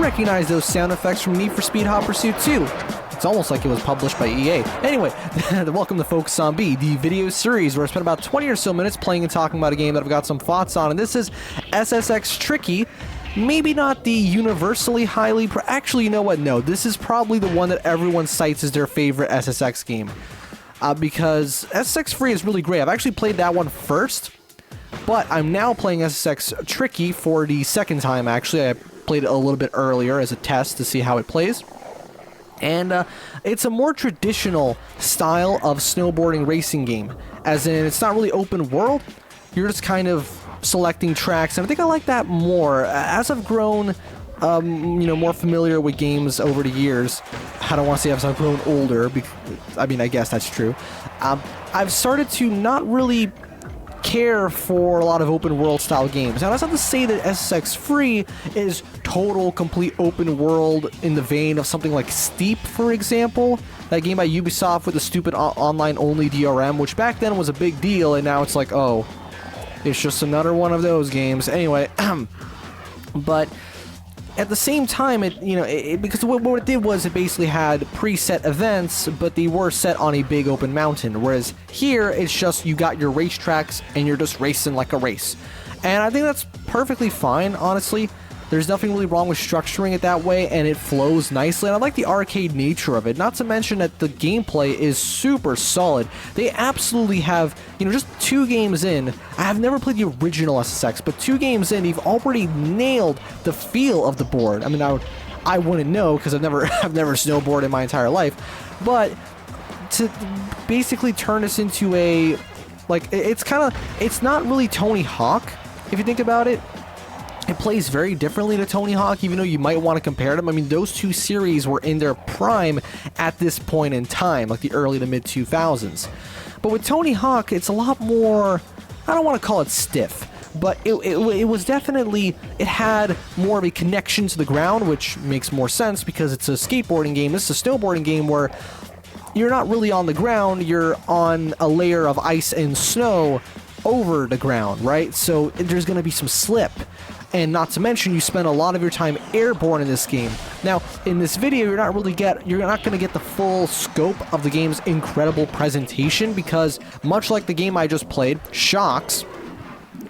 recognize those sound effects from Need for Speed Hot Pursuit 2. It's almost like it was published by EA. Anyway, welcome to Focus on B, the video series where I spent about 20 or so minutes playing and talking about a game that I've got some thoughts on, and this is SSX Tricky. Maybe not the universally highly... Actually, you know what? No, this is probably the one that everyone cites as their favorite SSX game. Because SSX Free is really great. I've actually played that one first, but I'm now playing SSX Tricky for the second time, actually. I played it a little bit earlier as a test to see how it plays. And it's a more traditional style of snowboarding racing game, as in it's not really open world. You're just kind of selecting tracks, and I think I like that more. As I've grown, more familiar with games over the years, I don't want to say as I've grown older, I mean, I guess that's true. I've started to not really care for a lot of open world style games. Now that's not to say that SSX Free is total complete open world in the vein of something like Steep, for example, that game by Ubisoft with the stupid online only DRM, which back then was a big deal, and now it's like, oh, it's just another one of those games. Anyway, but at the same time, because what it did was it basically had preset events, but they were set on a big open mountain. Whereas here, it's just you got your racetracks and you're just racing like a race. And I think that's perfectly fine, honestly. There's nothing really wrong with structuring it that way, and it flows nicely. And I like the arcade nature of it, not to mention that the gameplay is super solid. They absolutely have, just 2 games in. I have never played the original SSX, but 2 games in, you've already nailed the feel of the board. I mean, I wouldn't know because I've never snowboarded in my entire life, but to basically turn this into a, it's not really Tony Hawk if you think about it. It plays very differently to Tony Hawk, even though you might want to compare them. I mean, those 2 series were in their prime at this point in time, like the early to mid 2000s. But with Tony Hawk, it's a lot more, I don't want to call it stiff, but it was definitely, it had more of a connection to the ground, which makes more sense because it's a skateboarding game. This is a snowboarding game where you're not really on the ground, you're on a layer of ice and snow over the ground, right? So there's going to be some slip. And not to mention, you spend a lot of your time airborne in this game. Now, in this video, you're not going to get the full scope of the game's incredible presentation because, much like the game I just played, Shocks,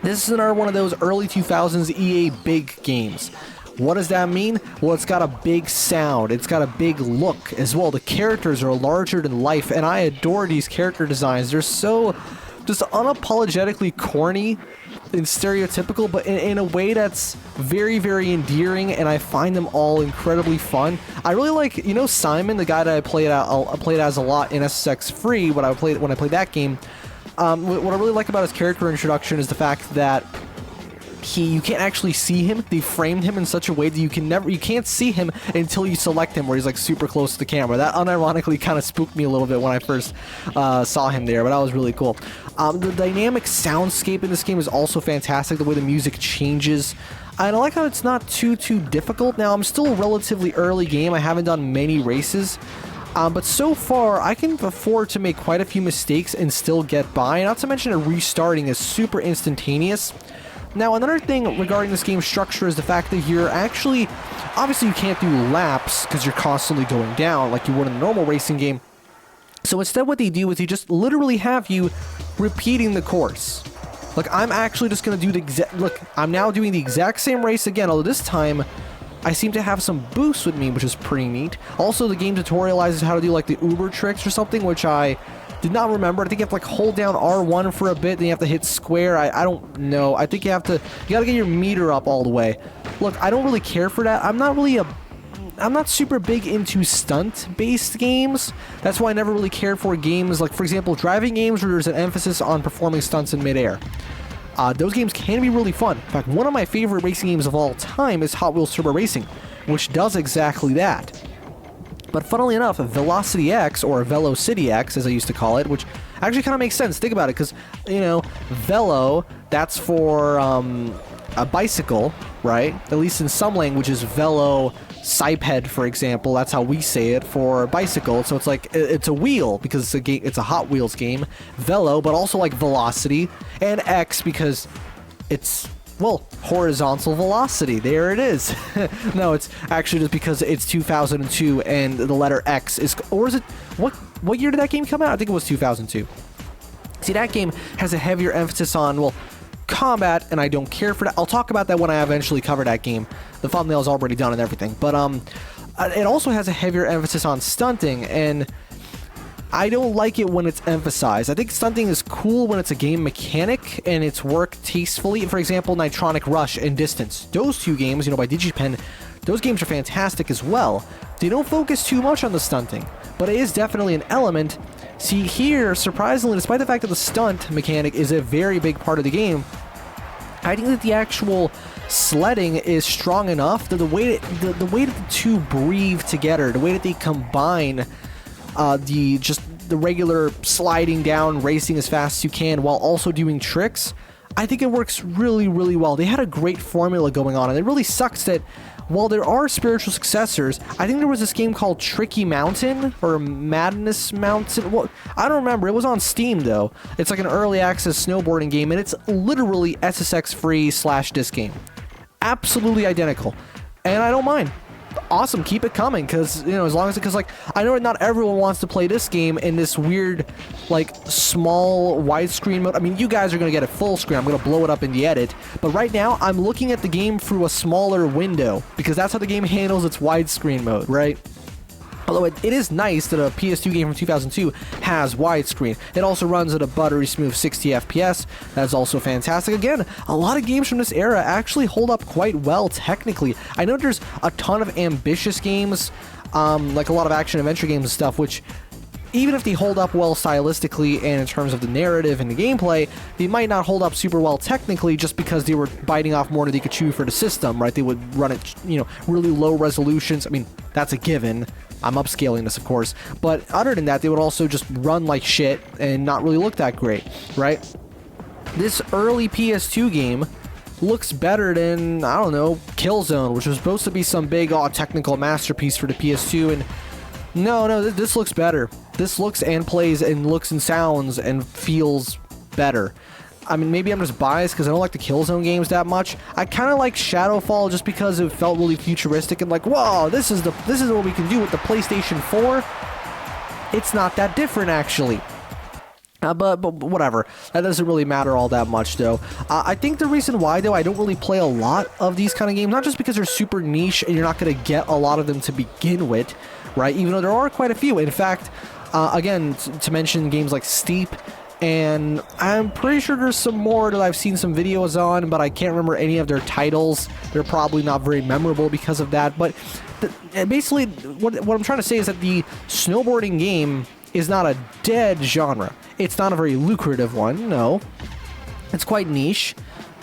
this is another one of those early 2000s EA big games. What does that mean? Well, it's got a big sound. It's got a big look as well. The characters are larger than life, and I adore these character designs. They're so just unapologetically corny and stereotypical, but in a way that's very, very endearing, and I find them all incredibly fun. I really like, Simon, the guy that I played as a lot in SSX Free when I played that game. What I really like about his character introduction is the fact that you can't actually see him. They framed him in such a way that you can't see him until you select him, where he's like super close to the camera. That unironically kind of spooked me a little bit when I first saw him there, but that was really cool. The dynamic soundscape in this game is also fantastic, the way the music changes. And I like how it's not too difficult. Now, I'm still a relatively early game. I haven't done many races. But so far, I can afford to make quite a few mistakes and still get by. Not to mention that restarting is super instantaneous. Now, another thing regarding this game's structure is the fact that you're actually... Obviously, you can't do laps because you're constantly going down like you would in a normal racing game. So instead, what they do is they just literally have you repeating the course. Like, I'm actually just going to do the exact... Look, I'm now doing the exact same race again, although this time I seem to have some boosts with me, which is pretty neat. Also, the game tutorializes how to do, like, the Uber tricks or something, which I did not remember. I think you have to, like, hold down R1 for a bit, then you have to hit square. I don't know. I think you gotta get your meter up all the way. Look, I don't really care for that. I'm not super big into stunt-based games. That's why I never really cared for games like, for example, driving games where there's an emphasis on performing stunts in midair. Those games can be really fun. In fact, one of my favorite racing games of all time is Hot Wheels Turbo Racing, which does exactly that. But funnily enough, Velocity X, or Velocity X, as I used to call it, which actually kind of makes sense. Think about it, because, Velo, that's for a bicycle, right? At least in some languages, Velo Cyped, for example, that's how we say it for bicycle. So it's like, it's a wheel, because it's a Hot Wheels game. Velo, but also like Velocity, and X, because it's well, horizontal velocity. There it is. No, it's actually just because it's 2002 and the letter X is, or is it, what year did that game come out? I think it was 2002. See, that game has a heavier emphasis on, well, combat, and I don't care for that. I'll talk about that when I eventually cover that game. The thumbnail is already done and everything. But it also has a heavier emphasis on stunting, and I don't like it when it's emphasized. I think stunting is cool when it's a game mechanic and it's worked tastefully. For example, Nitronic Rush and Distance. Those two games, by DigiPen, those games are fantastic as well. They don't focus too much on the stunting, but it is definitely an element. See, here, surprisingly, despite the fact that the stunt mechanic is a very big part of the game, I think that the actual sledding is strong enough that the way that the two breathe together, the way that they combine the regular sliding down, racing as fast as you can while also doing tricks, I think it works really, really well. They had a great formula going on, and it really sucks that while there are spiritual successors, I think there was this game called Tricky Mountain or Madness Mountain. Well, I don't remember. It was on Steam, though. It's like an early access snowboarding game, and it's literally SSX free / disc game. Absolutely identical. And I don't mind. Awesome, keep it coming, because as long as because I know not everyone wants to play this game in this weird small widescreen mode. I mean, you guys are gonna get it full screen. I'm gonna blow it up in the edit, but right now I'm looking at the game through a smaller window because that's how the game handles its widescreen mode, right? Although it is nice that a PS2 game from 2002 has widescreen. It also runs at a buttery smooth 60 FPS. That's also fantastic. Again, a lot of games from this era actually hold up quite well technically. I know there's a ton of ambitious games, like a lot of action-adventure games and stuff, which even if they hold up well stylistically and in terms of the narrative and the gameplay, they might not hold up super well technically just because they were biting off more than they could chew for the system, right? They would run it, really low resolutions. I mean, that's a given. I'm upscaling this, of course, but other than that, they would also just run like shit and not really look that great, right? This early PS2 game looks better than, I don't know, Killzone, which was supposed to be some big, technical masterpiece for the PS2, and no, this looks better. This looks and plays and looks and sounds and feels better. I mean, maybe I'm just biased because I don't like the Killzone games that much. I kind of like Shadowfall just because it felt really futuristic and whoa, this is what we can do with the PlayStation 4. It's not that different, actually. But whatever. That doesn't really matter all that much, though. I think the reason why, though, I don't really play a lot of these kind of games, not just because they're super niche and you're not going to get a lot of them to begin with, right? Even though there are quite a few. In fact, again, to mention games like Steep, and I'm pretty sure there's some more that I've seen some videos on, but I can't remember any of their titles. They're probably not very memorable because of that. But basically, what I'm trying to say is that the snowboarding game is not a dead genre. It's not a very lucrative one, no. It's quite niche.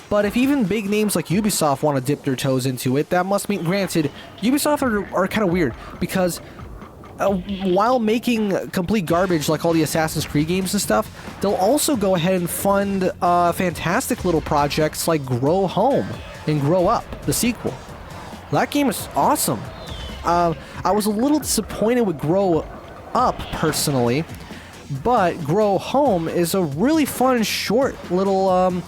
But if even big names like Ubisoft want to dip their toes into it, that must mean, granted, Ubisoft are kind of weird because while making complete garbage like all the Assassin's Creed games and stuff, they'll also go ahead and fund fantastic little projects like Grow Home and Grow Up, the sequel. That game is awesome. I was a little disappointed with Grow Up, personally, but Grow Home is a really fun, short little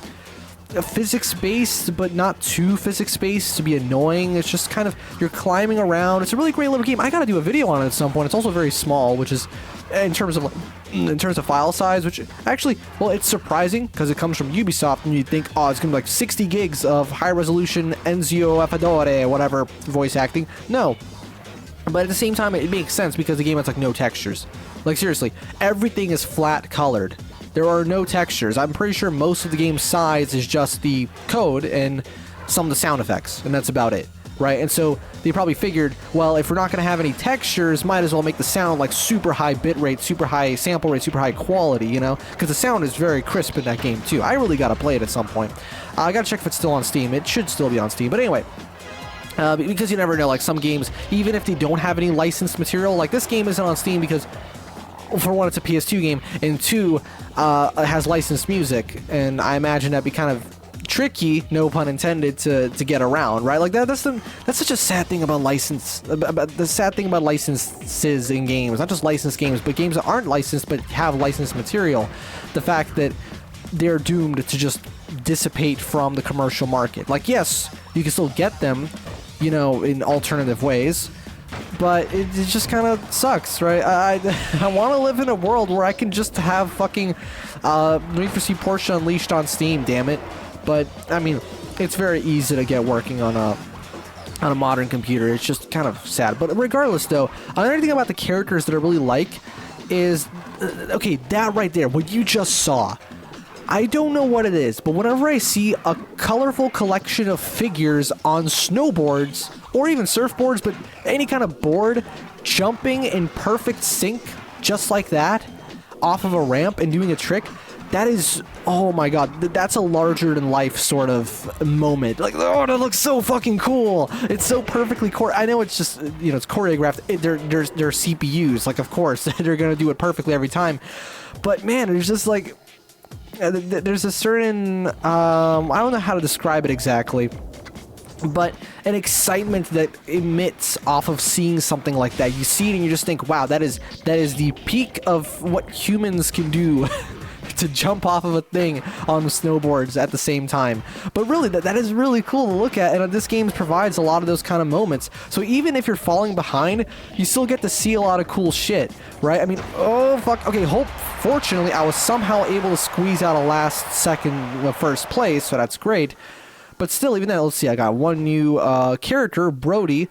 physics-based, but not too physics-based to be annoying. It's just kind of, you're climbing around. It's a really great little game. I gotta do a video on it at some point. It's also very small, which is, in terms of file size, which actually, well, it's surprising because it comes from Ubisoft, and you'd think, oh, it's gonna be like 60 gigs of high-resolution Enzio Affadore, whatever, voice acting. No. But at the same time, it makes sense because the game has no textures. Seriously, everything is flat colored. There are no textures. I'm pretty sure most of the game's size is just the code and some of the sound effects, and that's about it, right? And so they probably figured, well, if we're not going to have any textures, might as well make the sound super high bitrate, super high sample rate, super high quality, because the sound is very crisp in that game too. I really got to play it at some point. I got to check if it's still on Steam. It should still be on Steam, but anyway. Because you never know, some games, even if they don't have any licensed material, this game isn't on Steam because, for one, it's a PS2 game, and two, it has licensed music, and I imagine that'd be kind of tricky, no pun intended, to get around, right? That's such a sad thing about the sad thing about licenses in games, not just licensed games, but games that aren't licensed but have licensed material. The fact that they're doomed to just dissipate from the commercial market. Like, yes, you can still get them, you know, in alternative ways, but it just kind of sucks, right? I want to live in a world where I can just have fucking Need for Speed Porsche Unleashed on Steam, damn it. But, I mean, it's very easy to get working on a modern computer. It's just kind of sad. But regardless, though, another thing about the characters that I really like is, okay, that right there, what you just saw. I don't know what it is, but whenever I see a colorful collection of figures on snowboards, or even surfboards, but any kind of board, jumping in perfect sync, just like that, off of a ramp and doing a trick, that is, oh my god, that's a larger-than-life sort of moment. Like, oh, that looks so fucking cool! It's so perfectly I know it's just, you know, it's choreographed. They're CPUs, like, of course, they're gonna do it perfectly every time. But, man, it's just like... there's a certain, I don't know how to describe it exactly, but an excitement that emits off of seeing something like that. You see it and you just think, wow, that is the peak of what humans can do to jump off of a thing on snowboards at the same time. But really, that is really cool to look at, and this game provides a lot of those kind of moments. So even if you're falling behind, you still get to see a lot of cool shit, right? I mean, oh fuck, okay, fortunately, I was somehow able to squeeze out a last second first place, so that's great. But still, even then, let's see, I got one new character, Brody.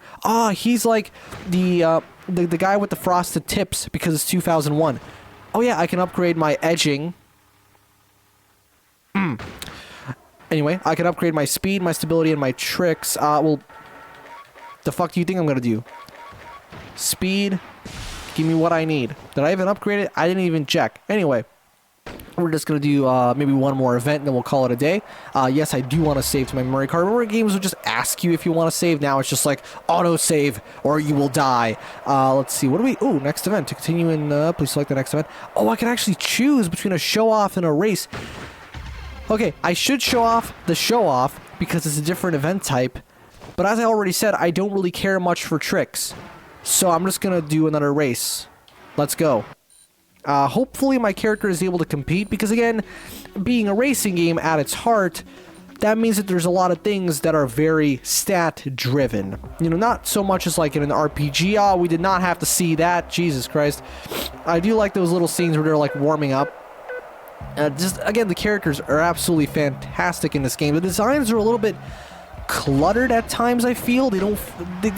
He's like the guy with the frosted tips because it's 2001. Oh yeah, I can upgrade my edging. Anyway, I can upgrade my speed, my stability, and my tricks. Well, the fuck do you think I'm gonna do? Speed, give me what I need. Did I even upgrade it? I didn't even check. Anyway, we're just gonna do maybe one more event, and then we'll call it a day. Yes, I do want to save to my memory card. Remember, games will just ask you if you want to save. Now it's just like auto-save, or you will die. Let's see, what do we... Oh, next event. To continue in... please select the next event. Oh, I can actually choose between a show-off and a race. Okay, I should show off the show-off because it's a different event type. But as I already said, I don't really care much for tricks. So I'm just gonna do another race. Let's go. Hopefully my character is able to compete, because again, being a racing game at its heart, that means that there's a lot of things that are very stat-driven. You know, not so much as like in an RPG. Oh, we did not have to see that. Jesus Christ. I do like those little scenes where they're like warming up. Just, again, the characters are absolutely fantastic in this game. The designs are a little bit cluttered at times, I feel. They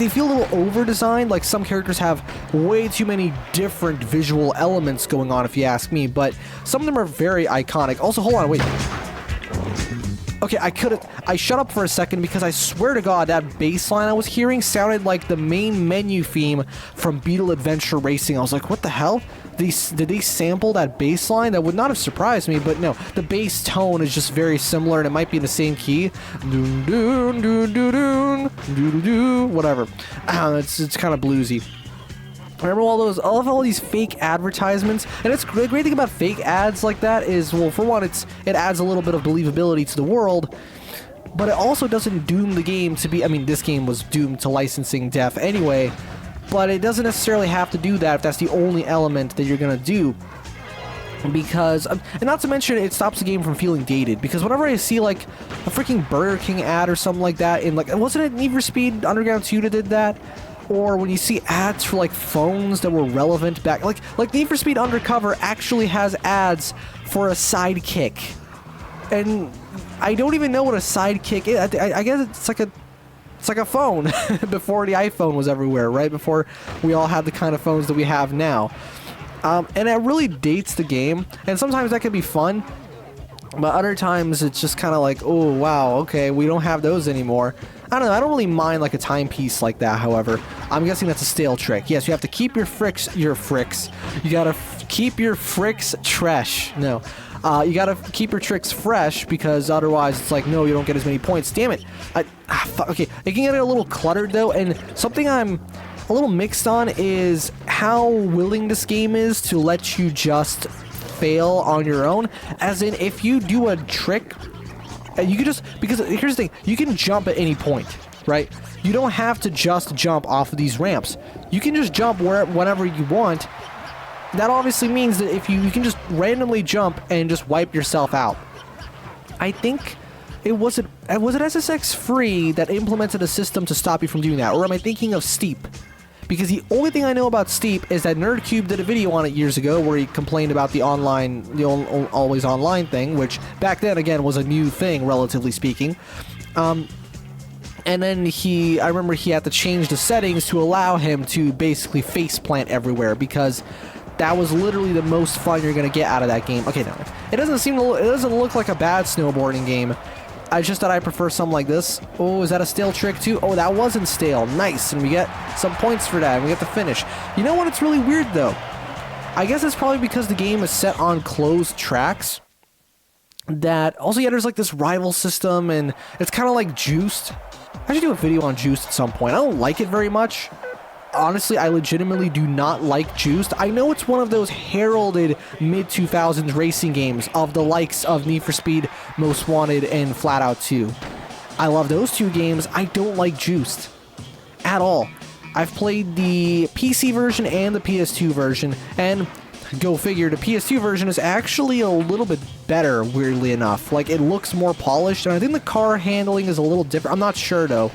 feel a little over-designed. Like, some characters have way too many different visual elements going on, if you ask me. But some of them are very iconic. Also, hold on, wait. Okay, I shut up for a second because I swear to God that bass line I was hearing sounded like the main menu theme from Beetle Adventure Racing. I was like, what the hell? Did they sample that bass line? That would not have surprised me, but no. The bass tone is just very similar, and it might be in the same key. Doon, doon, doon, doon, doon, doon, doon, whatever. It's kind of bluesy. Remember all those? I love all these fake advertisements, and it's the great thing about fake ads like that is, well, for one, it adds a little bit of believability to the world, but it also doesn't doom the game to be. I mean, this game was doomed to licensing death anyway, but it doesn't necessarily have to do that if that's the only element that you're gonna do. Because, and not to mention, it stops the game from feeling dated. Because whenever I see like a freaking Burger King ad or something like that, in like, wasn't it Need for Speed Underground 2 that did that? Or when you see ads for like phones that were relevant back, like Need for Speed Undercover actually has ads for a sidekick, and I don't even know what a sidekick is. I guess it's like a phone before the iPhone was everywhere, right? Before we all had the kind of phones that we have now, and it really dates the game. And sometimes that can be fun, but other times it's just kind of like, oh wow, okay, we don't have those anymore. I don't know, I don't really mind like a timepiece like that, however. I'm guessing that's a stale trick. Yes, you have to keep your fricks. You gotta keep your fricks trash. No. You gotta keep your tricks fresh, because otherwise it's like, no, you don't get as many points. Damn it. Okay, it can get a little cluttered though, and something I'm a little mixed on is how willing this game is to let you just fail on your own. As in, if you do a trick, you can just, because here's the thing, you can jump at any point, right? You don't have to just jump off of these ramps. You can just jump whenever you want. That obviously means that if you can just randomly jump and just wipe yourself out. I think was it SSX Free that implemented a system to stop you from doing that, or am I thinking of Steep? Because the only thing I know about Steep is that NerdCube did a video on it years ago where he complained about the always online thing, which back then, again, was a new thing, relatively speaking. And then I remember he had to change the settings to allow him to basically faceplant everywhere, because that was literally the most fun you're going to get out of that game. Okay, no, it doesn't look like a bad snowboarding game. It's just that I prefer something like this. Oh, is that a stale trick too? Oh, that wasn't stale. Nice. And we get some points for that. And we get the finish. You know what? It's really weird, though. I guess it's probably because the game is set on closed tracks. That also, yeah, there's like this rival system, and it's kind of like Juiced. I should do a video on Juiced at some point. I don't like it very much. Honestly, I legitimately do not like Juiced. I know it's one of those heralded mid-2000s racing games of the likes of Need for Speed, Most Wanted, and Flat Out 2. I love those two games. I don't like Juiced at all. I've played the PC version and the PS2 version, and go figure, the PS2 version is actually a little bit better, weirdly enough. Like, it looks more polished, and I think the car handling is a little different. I'm not sure, though,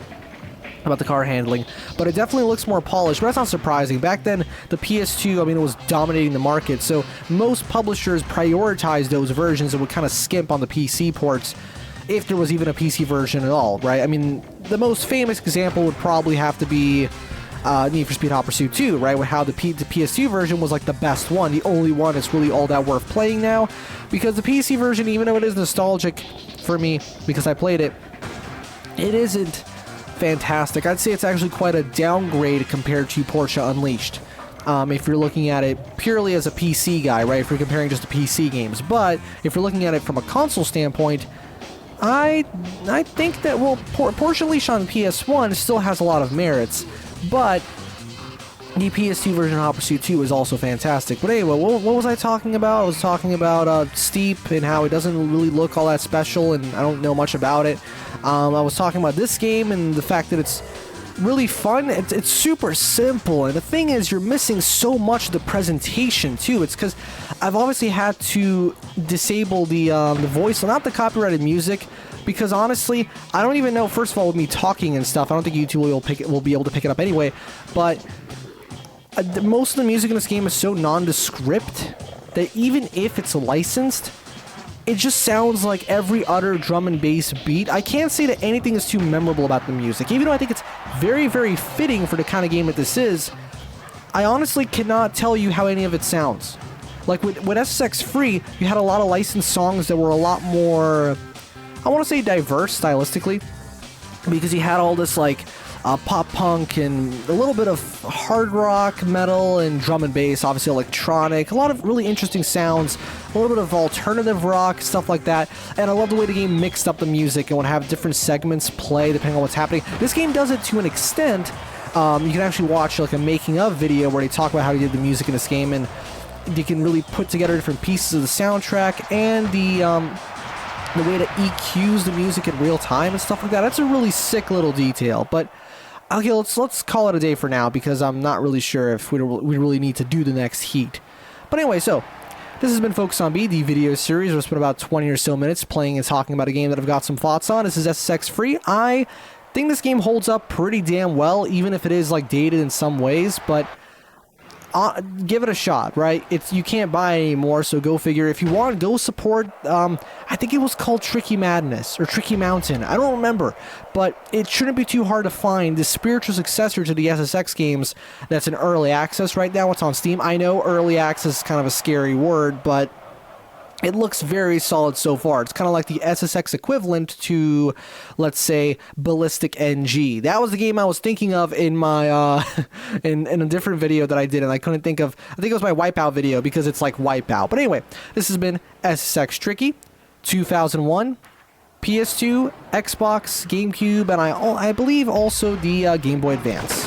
about the car handling, but it definitely looks more polished. But that's not surprising. Back then, the PS2, I mean, it was dominating the market, so most publishers prioritized those versions and would kind of skimp on the PC ports, if there was even a PC version at all, right? I mean, the most famous example would probably have to be Need for Speed Hot Pursuit 2, right? With how the PS2 version was like the best one, the only one that's really all that worth playing now, because the PC version, even though it is nostalgic for me because I played it, it isn't fantastic. I'd say it's actually quite a downgrade compared to Porsche Unleashed. If you're looking at it purely as a PC guy, right? If you're comparing just the PC games. But if you're looking at it from a console standpoint, I think that, well, Porsche Unleashed on PS1 still has a lot of merits, but the PS2 version of Hot Pursuit 2 is also fantastic. But anyway, what was I talking about? I was talking about Steep and how it doesn't really look all that special, and I don't know much about it. I was talking about this game and the fact that it's really fun. It's super simple, and the thing is, you're missing so much of the presentation too. It's because I've obviously had to disable the voice, well, not the copyrighted music, because honestly, I don't even know. First of all, with me talking and stuff, I don't think YouTube will be able to pick it up anyway. But most of the music in this game is so nondescript that even if it's licensed, it just sounds like every other drum and bass beat. I can't say that anything is too memorable about the music. Even though I think it's very, very fitting for the kind of game that this is, I honestly cannot tell you how any of it sounds. Like with SSX Free, you had a lot of licensed songs that were a lot more, I want to say, diverse stylistically, because you had all this like pop punk and a little bit of hard rock, metal, and drum and bass, obviously electronic, a lot of really interesting sounds, a little bit of alternative rock, stuff like that. And I love the way the game mixed up the music and would have different segments play depending on what's happening. This game does it to an extent. You can actually watch like a making of video where they talk about how they did the music in this game, and you can really put together different pieces of the soundtrack and the way that EQs the music in real time and stuff like that. That's a really sick little detail. But okay, let's call it a day for now, because I'm not really sure if we really need to do the next heat. But anyway, so this has been Focus on B, the video series where I spent about 20 or so minutes playing and talking about a game that I've got some thoughts on. This is SSX Free. I think this game holds up pretty damn well, even if it is like dated in some ways, but give it a shot, right? You can't buy it anymore, so go figure. If you want, go support, I think it was called Tricky Madness, or Tricky Mountain, I don't remember, but it shouldn't be too hard to find the spiritual successor to the SSX games that's in early access right now. It's on Steam. I know early access is kind of a scary word, but it looks very solid so far. It's kind of like the SSX equivalent to, let's say, Ballistic NG. That was the game I was thinking of in my in a different video that I did, and I couldn't think of. I think it was my Wipeout video, because it's like Wipeout. But anyway, this has been SSX Tricky, 2001, PS2, Xbox, GameCube, and I believe also the Game Boy Advance.